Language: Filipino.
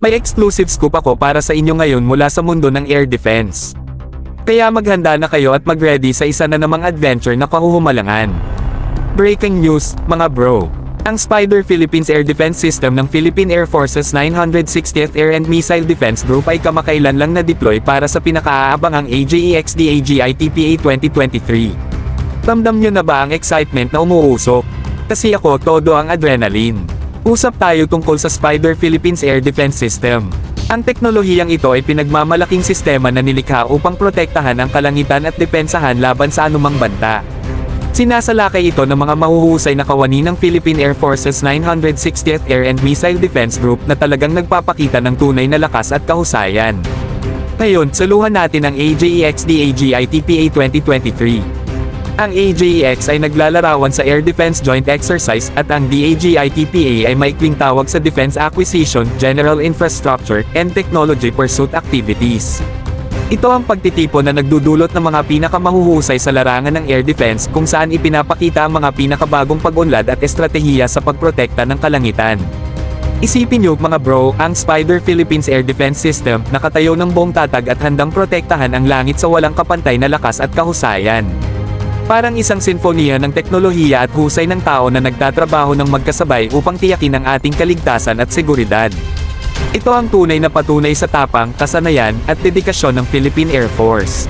May exclusive scoop ako para sa inyo ngayon mula sa mundo ng air defense. Kaya maghanda na kayo at mag-ready sa isa na namang adventure na kahuhumalangan. Breaking news, mga bro. Ang Spider Philippines Air Defense System ng Philippine Air Force's 960th Air and Missile Defense Group ay kamakailan lang na-deploy para sa pinakaaabangang AJEX-DAGI TPA 2023. Ramdam nyo na ba ang excitement na umuusok? Kasi ako todo ang adrenaline. Usap tayo tungkol sa Spider Philippines Air Defense System. Ang teknolohiyang ito ay pinagmamalaking sistema na nilikha upang protektahan ang kalangitan at depensahan laban sa anumang banta. Sinasalakay ito ng mga mahuhusay na kawani ng Philippine Air Force's 960th Air and Missile Defense Group na talagang nagpapakita ng tunay na lakas at kahusayan. Ngayon, saluhan natin ang AJEX-DAGI TPA 2023. Ang AJEX ay naglalarawan sa Air Defense Joint Exercise at ang DAGI TPA ay maikling tawag sa Defense Acquisition, General Infrastructure, and Technology Pursuit Activities. Ito ang pagtitipon na nagdudulot ng mga pinakamahuhusay sa larangan ng air defense kung saan ipinapakita ang mga pinakabagong pag-unlad at estratehiya sa pagprotekta ng kalangitan. Isipin niyo mga bro, ang Spider Philippines Air Defense System, nakatayo ng buong tatag at handang protektahan ang langit sa walang kapantay na lakas at kahusayan. Parang isang sinfoniya ng teknolohiya at husay ng tao na nagtatrabaho ng magkasabay upang tiyakin ang ating kaligtasan at seguridad. Ito ang tunay na patunay sa tapang, kasanayan, at dedikasyon ng Philippine Air Force.